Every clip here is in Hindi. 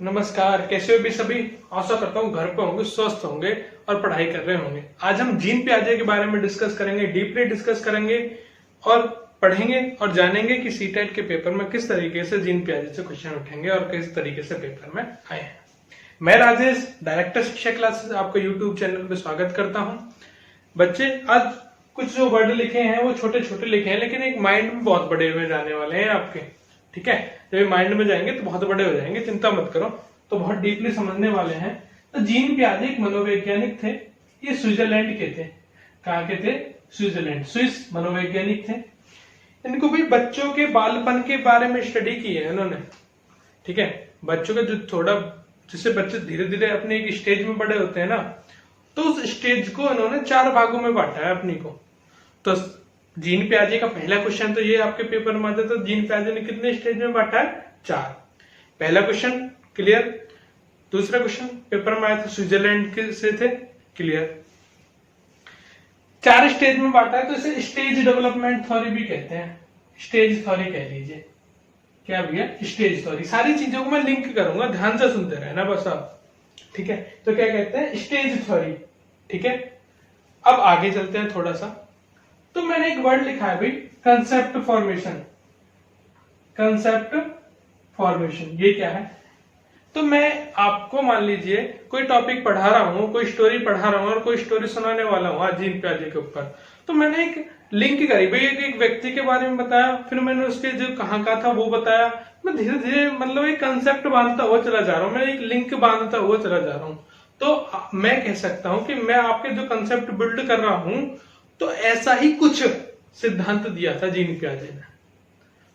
नमस्कार, कैसे हो भी सभी। आशा करता हूँ घर पे होंगे, स्वस्थ होंगे और पढ़ाई कर रहे होंगे। आज हम जीन प्याजे के बारे में डिस्कस करेंगे, डीपली डिस्कस करेंगे और पढ़ेंगे और जानेंगे कि सीटेट के पेपर में किस तरीके से जीन प्याजे से क्वेश्चन उठेंगे और किस तरीके से पेपर में आए हैं। मैं राजेश, डायरेक्टर शिक्षा क्लासेस, आपका यूट्यूब चैनल पे स्वागत करता हूँ। बच्चे, आज कुछ जो वर्ड लिखे हैं वो छोटे छोटे लिखे हैं, लेकिन एक माइंड में बहुत बड़े हुए जाने वाले हैं आपके। ठीक है, जब माइंड में जाएंगे तो बहुत बड़े हो जाएंगे, चिंता मत करो। तो बहुत डीपली समझने वाले हैं। तो जीन प्याजे एक मनोवैज्ञानिक थे। ये स्विट्जरलैंड के थे। कहाँ के थे? स्विट्जरलैंड, स्विस मनोवैज्ञानिक थे। इनको भी बच्चों के बालपन के बारे में स्टडी की है इन्होंने। ठीक है, बच्चों का जो थोड़ा, जिससे बच्चे धीरे धीरे अपने एक स्टेज में बड़े होते हैं ना, तो उस स्टेज को इन्होंने 4 भागों में बांटा है अपनी को। तो जीन प्याजे का पहला क्वेश्चन तो ये आपके पेपर में आता है। तो जीन प्याजे ने कितने स्टेज में बांटा है? 4। पहला क्वेश्चन क्लियर। दूसरा क्वेश्चन पेपर में आया था, स्विट्जरलैंड के से थे, क्लियर। 4 स्टेज में बांटा है, तो इसे स्टेज डेवलपमेंट थ्योरी भी कहते हैं। स्टेज थ्योरी कह लीजिए। क्या भैया? Stage theory. सारी चीजों को मैं लिंक करूंगा, ध्यान से सुनते रहना बस आप। ठीक है, तो क्या कहते हैं? Stage theory. ठीक है, अब आगे चलते हैं थोड़ा सा। तो मैंने एक वर्ड लिखा है भाई, कंसेप्ट फॉर्मेशन। कंसेप्ट फॉर्मेशन ये क्या है? तो मैं आपको, मान लीजिए कोई टॉपिक पढ़ा रहा हूं, कोई स्टोरी पढ़ा रहा हूं और कोई स्टोरी सुनाने वाला हूं आज जीन प्याजे के ऊपर। तो मैंने एक लिंक करी भाई, एक व्यक्ति के बारे में बताया, फिर मैंने उसके जो कहाँ का था वो बताया। मैं धीरे धीरे मतलब एक कंसेप्ट बांधता हुआ चला जा रहा हूँ, मैं एक लिंक बांधता हुआ चला जा रहा हूँ। तो मैं कह सकता हूं कि मैं आपके जो कंसेप्ट बिल्ड कर रहा हूं, तो ऐसा ही कुछ सिद्धांत दिया था जीन प्याजे ने।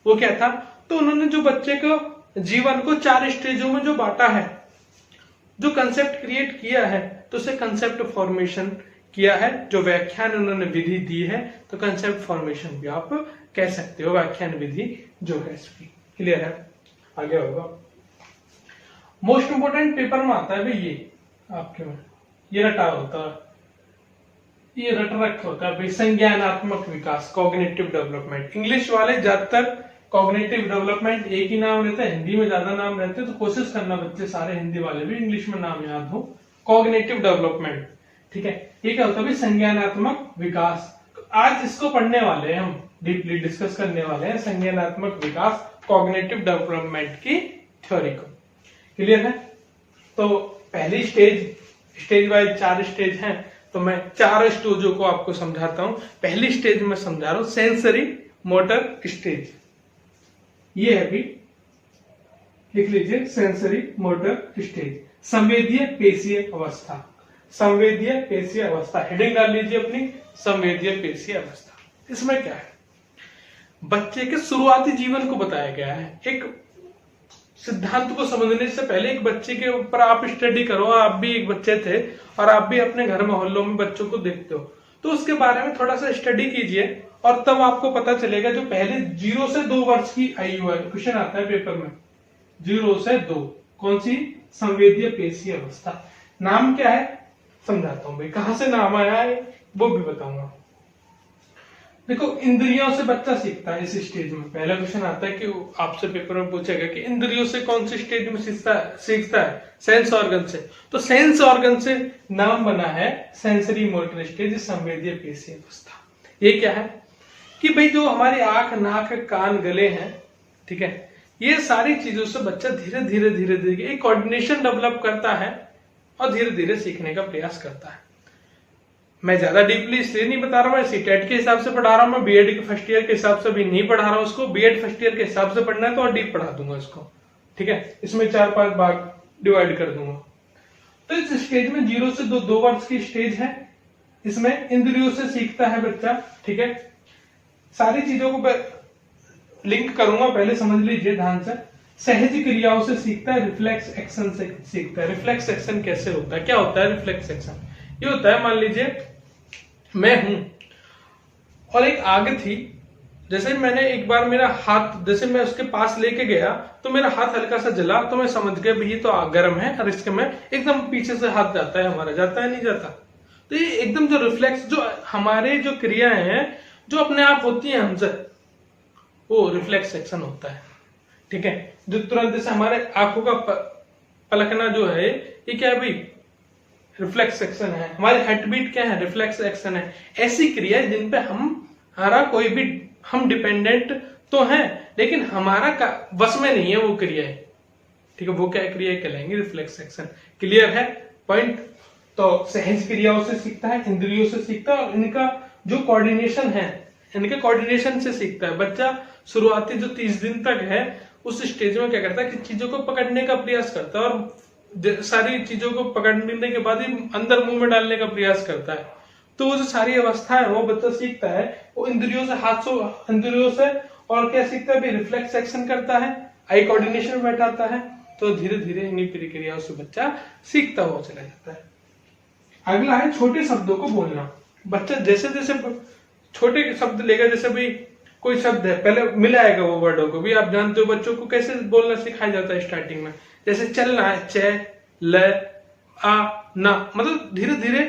वो क्या था? तो उन्होंने जो बच्चे को जीवन को 4 स्टेजों में जो बांटा है, जो कंसेप्ट क्रिएट किया है, तो उसे कंसेप्ट फॉर्मेशन किया है। जो व्याख्यान उन्होंने विधि दी है, तो कंसेप्ट फॉर्मेशन भी आप कह सकते हो, व्याख्यान विधि जो है इसकी। क्लियर है? आगे होगा। मोस्ट इंपोर्टेंट पेपर में आता है भाई ये आपके में, ये रटा होता है, ये रट रखा होता है भाई, संज्ञानात्मक विकास, कॉग्निटिव डेवलपमेंट। इंग्लिश वाले ज्यादातर कॉग्निटिव डेवलपमेंट एक ही नाम रहता है, हिंदी में ज्यादा नाम रहते हैं, तो कोशिश करना बच्चे सारे हिंदी वाले भी इंग्लिश में नाम याद हो। कॉग्निटिव डेवलपमेंट, ठीक है, ये क्या होता है भाई? संज्ञानात्मक विकास। आज इसको पढ़ने वाले हैं हम, डीपली डिस्कस करने वाले हैं संज्ञानात्मक विकास, कॉग्निटिव डेवलपमेंट की थ्योरी को। क्लियर है? तो पहली स्टेज वाइज 4 स्टेज हैं, तो मैं 4 स्टेजों को आपको समझाता हूं। पहली स्टेज में समझा रहा हूं, सेंसरी मोटर स्टेज। ये है भी, लिख लीजिए, सेंसरी मोटर स्टेज, संवेदीय पेशीय अवस्था। संवेदीय पेशीय अवस्था, हेडिंग डाल लीजिए अपनी, संवेदीय पेशीय अवस्था। इसमें क्या है? बच्चे के शुरुआती जीवन को बताया गया है। एक सिद्धांत को समझने से पहले एक बच्चे के ऊपर आप स्टडी करो। आप भी एक बच्चे थे और आप भी अपने घर मोहल्लों में बच्चों को देखते हो, तो उसके बारे में थोड़ा सा स्टडी कीजिए और तब आपको पता चलेगा। जो पहले 0 से 2 वर्ष की आयु है, क्वेश्चन आता है पेपर में, 0 से 2, कौन सी? संवेदीय पेशीय अवस्था। नाम क्या है समझाता हूं भाई, कहां से नाम आया है वो भी बताऊंगा। देखो, इंद्रियों से बच्चा सीखता है इस स्टेज में। पहला क्वेश्चन आता है कि आपसे पेपर में पूछेगा कि इंद्रियों से कौन सी स्टेज में सीखता है? सेंस ऑर्गन से। तो सेंस ऑर्गन से नाम बना है सेंसरी मोटर स्टेज, संवेदीय पेशीय अवस्था। ये क्या है कि भाई जो हमारी आंख, नाक, कान, गले हैं, ठीक है, ये सारी चीजों से बच्चा धीरे धीरे धीरे धीरे एक कोऑर्डिनेशन डेवलप करता है और धीरे धीरे सीखने का प्रयास करता है। मैं ज्यादा डीपली इसलिए नहीं बता रहा हूं, मैं सीटेट के हिसाब से पढ़ा रहा हूं, मैं बीएड के फर्स्ट ईयर के हिसाब से भी नहीं पढ़ा रहा हूं उसको। बीएड फर्स्ट ईयर के हिसाब से पढ़ना है तो और डीप पढ़ा दूंगा इसको। ठीक है, इसमें 4-5 भाग डिवाइड कर दूंगा। तो इस स्टेज में 0 से 2 वर्ष की स्टेज है। इसमें इंद्रियों से सीखता है बच्चा। ठीक है, सारी चीजों को लिंक करूंगा, पहले समझ लीजिए ध्यान से। सहज क्रियाओं से सीखता है, रिफ्लेक्स एक्शन से सीखता है। रिफ्लेक्स एक्शन कैसे होता है? क्या होता है रिफ्लेक्स एक्शन? ये होता है, मान लीजिए मैं हूं और एक आग थी, जैसे मैंने एक बार मेरा हाथ, जैसे मैं उसके पास लेके गया तो मेरा हाथ हल्का सा जला, तो मैं समझ गया भाई ये तो आग गर्म है, और इसके में एकदम पीछे से हाथ जाता है हमारा, जाता है नहीं जाता? तो ये एकदम जो रिफ्लेक्स, जो हमारे जो क्रियाएं हैं जो अपने आप होती हैं हमसे, वो रिफ्लेक्स एक्शन होता है। ठीक है, जो तुरंत जैसे हमारे आंखों का पलकना जो है ये क्या है भाई, रिफ्लेक्स एक्शन है। हमारी हार्ट बीट क्या है, रिफ्लेक्स एक्शन है। ऐसी क्रिया है जिन पे हमारा कोई भी, हम डिपेंडेंट तो हैं लेकिन हमारा वश में नहीं है वो क्रिया है, ठीक है। वो क्या क्रिया कहलाएंगे, रिफ्लेक्स एक्शन। क्लियर है पॉइंट। तो सहज क्रियाओं से सीखता है, इंद्रियों से सीखता है, और इनका जो कोऑर्डिनेशन है, इनके कोऑर्डिनेशन से सीखता है बच्चा। शुरुआती जो 30 दिन तक है उस स्टेज में क्या करता है कि चीजों को पकड़ने का प्रयास करता है, और सारी चीजों को पकड़ने के बाद ही अंदर मुंह में डालने का प्रयास करता है। तो वो जो सारी अवस्था है वो बच्चा सीखता है, वो इंद्रियों से, हाथों इंद्रियों से, और क्या सीखता है, रिफ्लेक्स एक्शन करता है, आई कोऑर्डिनेशन में बैठाता है। तो धीरे धीरे इन्हीं प्रक्रियाओं से बच्चा सीखता हुआ चला जाता है। अगला है छोटे शब्दों को बोलना। बच्चा जैसे जैसे छोटे शब्द लेगा, जैसे भी कोई शब्द है पहले मिलाएगा वो वर्डों को भी। आप जानते हो बच्चों को कैसे बोलना सिखाया जाता है स्टार्टिंग में, जैसे चलना है, च, ल, आ, ना, मतलब धीरे धीरे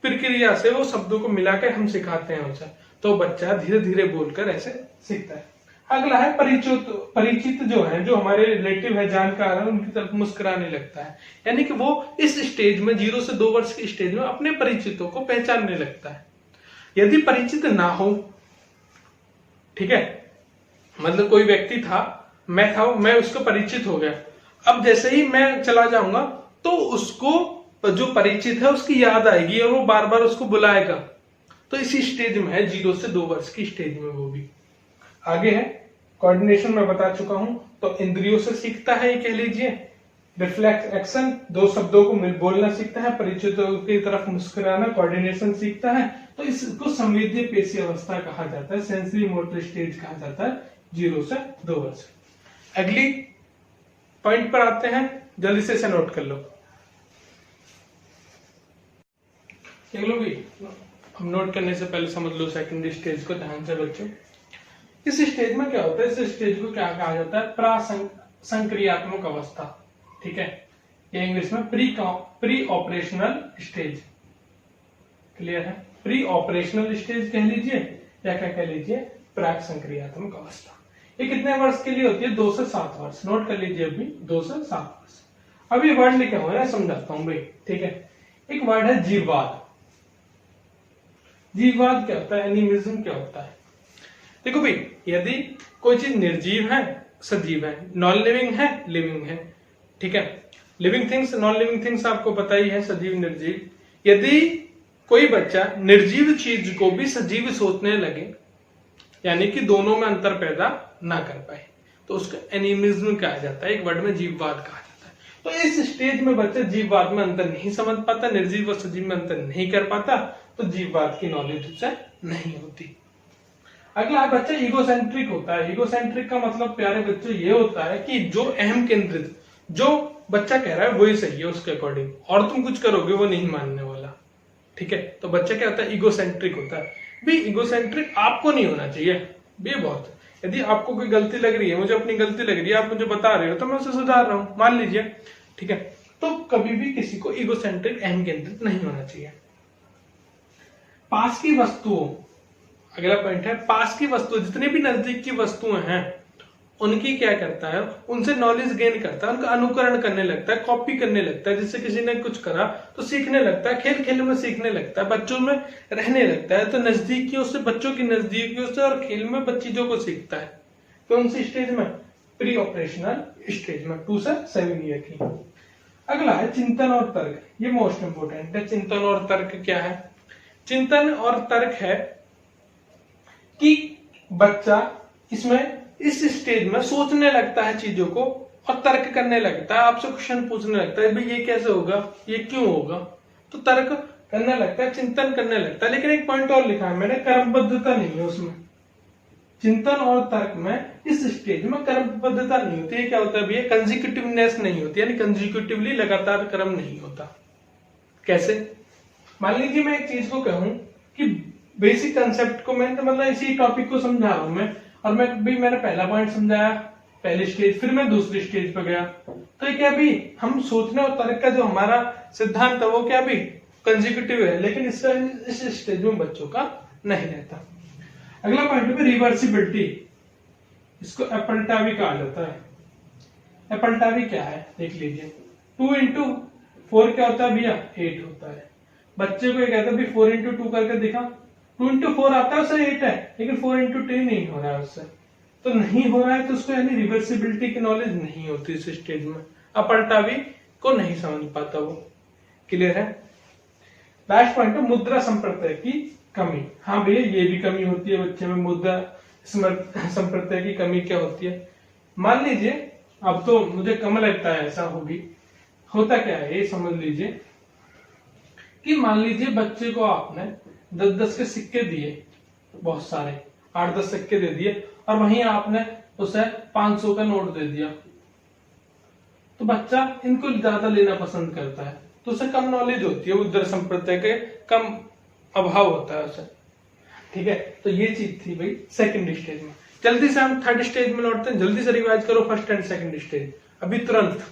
प्रक्रिया से वो शब्दों को मिलाकर हम सिखाते हैं उसे, तो बच्चा धीरे धीरे बोलकर ऐसे सीखता है। अगला है परिचित जो है, जो हमारे रिलेटिव है, जानकार है, उनकी तरफ मुस्कुराने लगता है। यानी कि वो इस स्टेज में 0 से 2 वर्ष के स्टेज में अपने परिचितों को पहचानने लगता है। यदि परिचित ना हो, ठीक है, मतलब कोई व्यक्ति था, मैं उसको परिचित हो गया, अब जैसे ही मैं चला जाऊंगा तो उसको जो परिचित है उसकी याद आएगी और वो बार बार उसको बुलाएगा। तो इसी स्टेज में है 0 से 2 वर्ष की स्टेज में वो भी। आगे है कोऑर्डिनेशन, में बता चुका हूं। तो इंद्रियों से सीखता है, ये कह लीजिए रिफ्लेक्स एक्शन, 2 शब्दों को बोलना सीखता है, परिचितों की तरफ मुस्कुराना, कोऑर्डिनेशन सीखता है। तो इसको संवेदीय पेशी अवस्था कहा जाता है, सेंसरी मोटर स्टेज कहा जाता है, 0 से 2 वर्ष। अगली पॉइंट पर आते हैं, जल्दी से इसे नोट कर लो। देख लो भी, हम नोट करने से पहले समझ लो सेकेंडरी स्टेज को ध्यान से बच्चों। इस स्टेज में क्या होता है, इस स्टेज को क्या कहा जाता है, प्रासंक्रियात्मक अवस्था, ठीक है, ये इंग्लिश में प्री ऑपरेशनल स्टेज। क्लियर है, प्री ऑपरेशनल स्टेज कह लीजिए या क्या कह लीजिए, प्राक संक्रियात्मक अवस्था। ये कितने वर्ष के लिए होती है, 2 से 7 वर्ष। नोट कर लीजिए अभी, 2 से 7 वर्ष। अभी वर्ड लिखे हुए हैं, समझाता हूं भाई, ठीक है। एक वर्ड है जीववाद। जीववाद क्या होता है, एनिमिज्म क्या होता है। देखो भाई, यदि कोई चीज निर्जीव है, सजीव है, नॉन लिविंग है, लिविंग है, ठीक है। Living things, non living things आपको पता ही है, सजीव निर्जीव। यदि कोई बच्चा निर्जीव चीज को भी सजीव सोचने लगे, यानी कि दोनों में अंतर पैदा ना कर पाए, तो उसका एनिमिज्म कहा जाता है, एक वर्ड में जीववाद कहा जाता है। तो इस स्टेज में बच्चा जीववाद में अंतर नहीं समझ पाता, निर्जीव और सजीव में अंतर नहीं कर पाता, तो जीववाद की नॉलेज उसे नहीं होती। अगला बच्चा ईगोसेंट्रिक होता है। ईगोसेंट्रिक का मतलब प्यारे बच्चों ये होता है कि जो अहम केंद्रित, जो बच्चा कह रहा है वही सही है उसके अकॉर्डिंग, और तुम कुछ करोगे वो नहीं मानने वाला, ठीक है। तो बच्चा क्या होता है, ईगोसेंट्रिक होता है। भी ईगोसेंट्रिक आपको नहीं होना चाहिए, भी बहुत। यदि आपको कोई गलती लग रही है, मुझे अपनी गलती लग रही है, आप मुझे बता रहे हो तो मैं उसे सुधार रहा हूं, मान लीजिए, ठीक है। तो कभी भी किसी को ईगोसेंट्रिक, अहम केंद्रित नहीं होना चाहिए। पास की वस्तुओं, अगला पॉइंट है, पास की वस्तु, जितने भी नजदीक की वस्तुएं हैं उनकी क्या करता है, उनसे नॉलेज गेन करता है, उनका अनुकरण करने लगता है, कॉपी करने लगता है। जिससे किसी ने कुछ करा तो सीखने लगता है, खेल खेल में सीखने लगता है, बच्चों में रहने लगता है। तो नजदीकियों से, बच्चों की नजदीकियों से और खेल में चीजों को सीखता है। कौन सी स्टेज में, प्री ऑपरेशनल स्टेज में, 2 से 7 ईयर की। अगला है चिंतन और तर्क, ये मोस्ट इंपोर्टेंट है। चिंतन और तर्क क्या है, चिंतन और तर्क है कि बच्चा इसमें, इस स्टेज में सोचने लगता है चीजों को और तर्क करने लगता है, आपसे क्वेश्चन पूछने लगता है, भाई ये कैसे होगा, ये क्यों होगा, तो तर्क करने लगता है, चिंतन करने लगता है। लेकिन एक पॉइंट और लिखा है मैंने, क्रमबद्धता नहीं है उसमें। चिंतन और तर्क में इस स्टेज में क्रमबद्धता नहीं होती है। क्या होता है भैया, कंजिक्यूटिवनेस नहीं होती, यानी कंजिक्यूटिवली लगातार क्रम नहीं होता। कैसे, मान लीजिए मैं एक चीज को कहूं कि बेसिक कंसेप्ट को, मैं मतलब इसी टॉपिक को समझा रहा हूं मैं, और मैंने पहला पॉइंट समझाया, पहली स्टेज, फिर मैं दूसरी स्टेज पर गया, तो ये क्या भी हम सोचने और तर्क का जो हमारा सिद्धांत है वो क्या भी कंजिक्यूटिव है, लेकिन इस स्टेज में बच्चों का नहीं रहता। अगला पॉइंट है रिवर्सिबिलिटी, इसको अपल्टावी कहा जाता है। अपल्टावी क्या है देख लीजिए, 2 into 4 क्या होता है भैया 8 होता है। बच्चे को ये कहता है भाई 4 into 2 करके दिखा, 2 into 4 आता है उससे 8 है, लेकिन 4 into 2 नहीं हो रहा है उससे, तो नहीं हो रहा है तो उसको यानी रिवर्सिबिलिटी की नॉलेज नहीं होती इस स्टेज में, अपरटावी को नहीं समझ पाता वो। क्लियर है। लास्ट पॉइंट है मुद्रा संप्रत्यय की कमी। हाँ भैया ये भी कमी होती है बच्चे में, मुद्रा संप्रत्यय की कमी क्या होती है। मान लीजिए, अब तो मुझे कम लगता है ऐसा होगी, होता क्या है ये समझ लीजिए कि मान लीजिए बच्चे को आपने 10-10 के सिक्के दिए, बहुत सारे 8-10 सिक्के दे दिए, और वहीं आपने उसे 500 का नोट दे दिया, तो बच्चा इनको ज्यादा लेना पसंद करता है, तो उसे कम नॉलेज होती है, उधर संप्रत्यय के कम अभाव होता है उसे। ठीक है, तो ये चीज थी भाई सेकंड स्टेज में। जल्दी से हम थर्ड स्टेज में लौटते हैं, जल्दी से रिवाइज करो फर्स्ट एंड सेकंड स्टेज अभी तुरंत।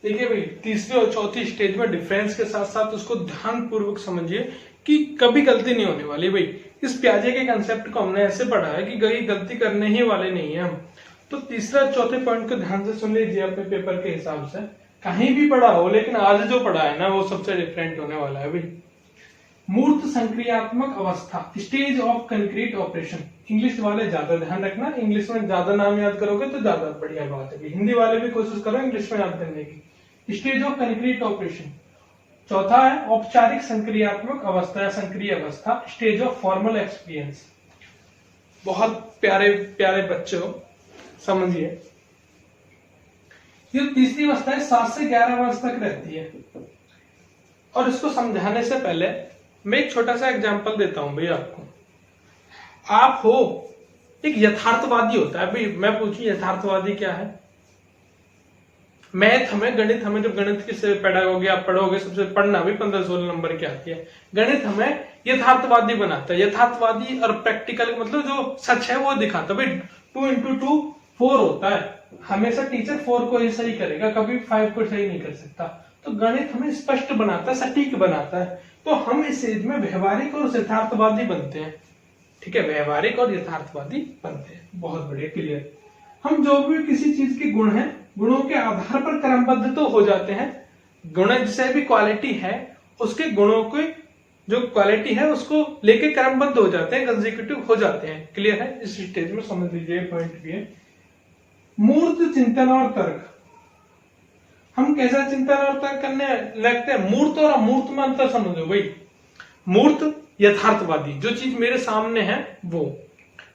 देखिए भाई तीसरी और चौथी स्टेज में डिफरेंस के साथ साथ उसको ध्यान पूर्वक समझिए कि कभी गलती नहीं होने वाली। भाई इस प्याजे के कंसेप्ट को हमने ऐसे पढ़ा है कि कहीं गलती करने ही वाले नहीं है हम। तो तीसरा चौथे पॉइंट को ध्यान से सुन लीजिए अपने पेपर के हिसाब से, कहीं भी पढ़ा हो लेकिन आज जो पढ़ा है ना वो सबसे डिफरेंट होने वाला है भाई। मूर्त संक्रियात्मक अवस्था, stage of concrete operation. English वाले ज्यादा ध्यान रखना, इंग्लिश में ज्यादा नाम याद करोगे तो ज्यादा बढ़िया बात है। हिंदी वाले भी कोशिश करो इंग्लिश में याद करने की। Stage of concrete operation. चौथा है औपचारिक संक्रियात्मक अवस्था या संक्रिय अवस्था, स्टेज ऑफ फॉर्मल एक्सपीरियंस। बहुत प्यारे प्यारे बच्चों समझिए, ये तीसरी अवस्था है 7 से 11 वर्ष तक रहती है। और इसको समझाने से पहले मैं एक छोटा सा एग्जांपल देता हूं भाई आपको। आप हो एक यथार्थवादी होता है भाई, मैं पूछूं यथार्थवादी क्या है। मैथ हमें, गणित हमें, जब गणित की पेडागोगी आप पढ़ोगे, सबसे पढ़ना भी 15-16 नंबर की आती है। गणित हमें यथार्थवादी बनाता है। यथार्थवादी और प्रैक्टिकल मतलब जो सच है वो दिखाता है। भाई 2 into 2 4 होता है, हमेशा टीचर 4 को ही सही करेगा, कभी 5 को सही नहीं कर सकता। तो गणित हमें स्पष्ट बनाता है, सटीक बनाता है। तो हम इस एज में व्यवहारिक और यथार्थवादी बनते हैं। ठीक है, व्यवहारिक और यथार्थवादी बनते हैं। बहुत बढ़िया, क्लियर। हम जो भी किसी चीज के गुण हैं, गुणों के आधार पर क्रमबद्ध तो हो जाते हैं। गुण जिसे भी क्वालिटी है उसके गुणों की जो क्वालिटी है उसको लेके क्रमबद्ध हो जाते हैं, कंसेक्यूटिव हो जाते हैं। क्लियर है, इस स्टेज में समझ लीजिए पॉइंट भी है। मूर्त चिंतन और तर्क। हम कैसा चिंतन और तर्क करने लगते हैं? मूर्त और अमूर्त में अंतर समझो भाई। मूर्त यथार्थवादी, जो चीज मेरे सामने है वो।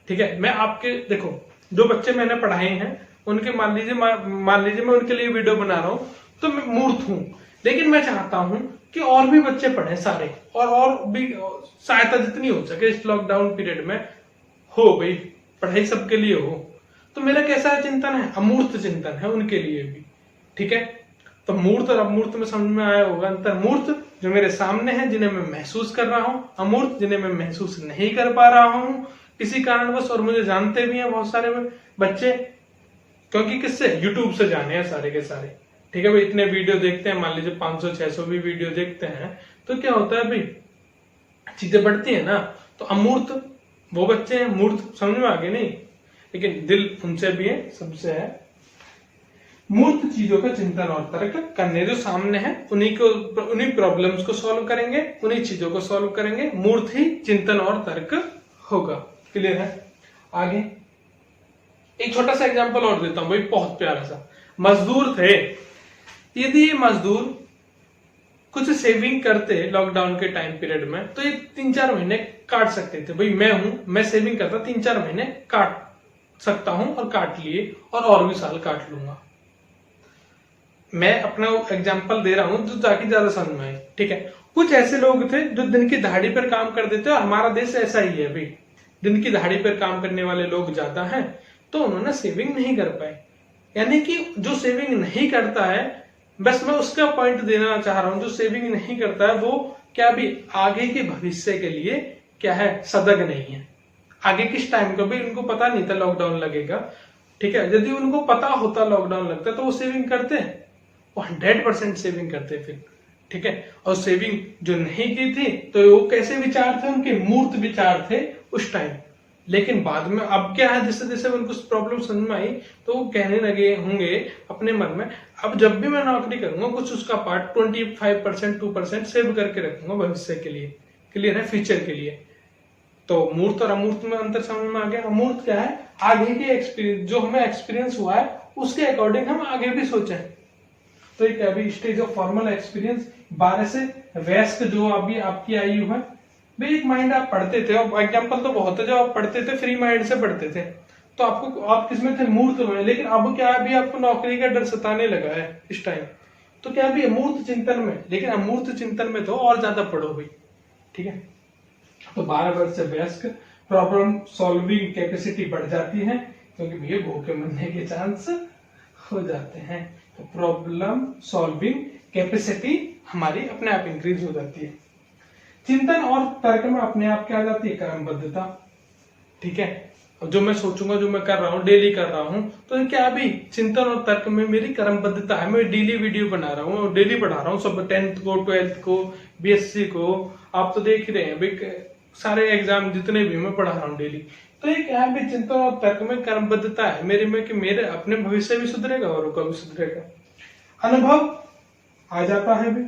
ठीक है, मैं आपके देखो जो बच्चे मैंने पढ़ाए हैं उनके मान लीजिए मैं उनके लिए वीडियो बना रहा हूं, तो मैं मूर्त हूं, लेकिन मैं चाहता हूं कि और भी बच्चे पढ़े सारे, और भी सहायता जितनी हो सके इस लॉकडाउन पीरियड में हो भाई, पढ़ाई सबके लिए हो। तो मेरा कैसा चिंतन है? अमूर्त चिंतन है उनके लिए भी। ठीक है, तो मूर्त और अमूर्त में समझ में आया होगा अंतर। मूर्त जो मेरे सामने है, जिन्हें मैं महसूस कर रहा हूं। अमूर्त जिन्हें मैं महसूस नहीं कर पा रहा हूं किसी कारणवश, और मुझे जानते भी हैं बहुत सारे बच्चे, क्योंकि किससे? यूट्यूब से जाने हैं सारे के सारे। ठीक है भाई, इतने वीडियो देखते हैं, मान लीजिए 500-600 भी वीडियो देखते हैं, तो क्या होता है भाई, चीजें बढ़ती है ना। तो अमूर्त वो बच्चे हैं, मूर्त समझ में आगे नहीं, लेकिन दिल उनसे भी है, सबसे है। मूर्त चीजों का चिंतन और तर्क करने, जो सामने है उन्हीं प्रॉब्लम्स को सॉल्व करेंगे, उन्हीं चीजों को सॉल्व करेंगे। मूर्त ही चिंतन और तर्क होगा। क्लियर है। आगे एक छोटा सा एग्जांपल और देता हूं भाई, बहुत प्यारा सा। मजदूर थे, यदि ये मजदूर कुछ सेविंग करते लॉकडाउन के टाइम पीरियड में, तो ये 3-4 महीने काट सकते थे। भाई मैं सेविंग करता 3-4 महीने काट सकता हूं, और काट लिए, और भी साल काट लूंगा। मैं अपना एग्जांपल दे रहा हूं जो ताकि ज्यादा समझ में आए। ठीक है, कुछ ऐसे लोग थे जो दिन की दहाड़ी पर काम करते थे, और हमारा देश ऐसा ही है भाई, दिन की दहाड़ी पर काम करने वाले लोग ज्यादा हैं, तो उन्होंने सेविंग नहीं कर पाए। यानी कि जो सेविंग नहीं करता है, बस मैं उसका पॉइंट देना चाह रहा हूं, जो सेविंग नहीं करता है वो क्या भी आगे के भविष्य के लिए क्या है, सजग नहीं है। आगे किस टाइम का भी उनको पता नहीं था लॉकडाउन लगेगा। ठीक है, यदि उनको पता होता लॉकडाउन लगता तो वो सेविंग करते हैं, वो 100% सेविंग करते फिर। ठीक है, और सेविंग जो नहीं की थी तो वो कैसे विचार थे उनके? मूर्त विचार थे उस टाइम। लेकिन बाद में अब क्या है, जैसे जैसे उनको प्रॉब्लम समझ में आई तो वो कहने लगे होंगे अपने मन में, अब जब भी मैं नौकरी करूंगा कुछ उसका पार्ट 25% 2% सेव करके रखूंगा भविष्य के लिए, क्लियर है, फ्यूचर के लिए। तो मूर्त और अमूर्त में अंतर समझ में आ गया। अमूर्त क्या है, आगे के एक्सपीरियंस, जो हमें एक्सपीरियंस हुआ है उसके अकॉर्डिंग हम आगे भी सोचें। तो एक अभी स्टेज ऑफ फॉर्मल एक्सपीरियंस 12 से वयस्क जो अभी आपकी आयु है, भाई एक माइंड आप पढ़ते थे, और एग्जाम्पल तो बहुत है, जब आप पढ़ते थे फ्री माइंड से पढ़ते थे तो आपको, आप किसमें थे, मूर्त में। लेकिन अब क्या अभी आपको नौकरी का डर सताने लगा है इस टाइम, तो क्या अभी अमूर्त चिंतन में, लेकिन अमूर्त चिंतन में तो और ज्यादा पढ़ो भाई, ठीक है। तो 12 वर्ष से वयस्क प्रॉब्लम सॉल्विंग कैपेसिटी बढ़ जाती है, क्योंकि भैया भूखे मरने के चांस हो जाते हैं। तो प्रॉब्लम सॉल्विंग कैपेसिटी हमारी अपने आप इंक्रीज हो जाती है। चिंतन और तर्क में अपने आप क्या आ जाती है, क्रमबद्धता, ठीक है। और जो मैं सोचूंगा, जो मैं कर रहा हूँ, डेली कर रहा हूँ, तो क्या अभी चिंतन और तर्क में मेरी क्रमबद्धता है। मैं डेली वीडियो बना रहा हूँ और डेली पढ़ा रहा हूँ सब, 10th को, 12th को, BSc को, आप तो देख ही रहे हैं भाई, सारे एग्जाम जितने भी मैं पढ़ा रहा हूँ डेली। तो ये क्या है, चिंतन और तर्क में क्रमबद्धता है मेरे में, कि मेरे अपने भविष्य भी सुधरेगा और उनका भी सुधरेगा। अनुभव आ जाता है भी,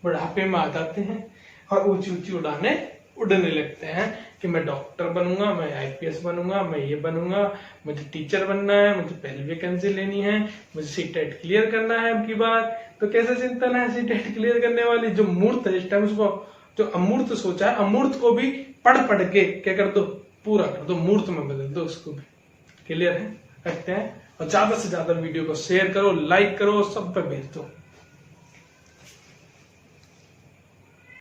बुढ़ापे में आ जाते हैं और ऊंची ऊंची उड़ाने उड़ने लगते हैं कि मैं डॉक्टर बनूंगा, मैं IPS बनूंगा, मैं ये बनूंगा, मुझे टीचर बनना है, मुझे पहली वैकेंसी लेनी है, मुझे सीटेट क्लियर करना है अब की बार। तो कैसे चिंतन है सीटेट क्लियर करने वाली, जो मूर्त है इस टाइम, उसको जो अमूर्त सोचा है, अमूर्त को भी पढ़ पढ़ के क्या कर दो, पूरा कर दो, मूर्त में बदल दो उसको भी। क्लियर है, रखते हैं। और ज्यादा से ज्यादा वीडियो को शेयर करो, लाइक करो, सब पे भेज दो।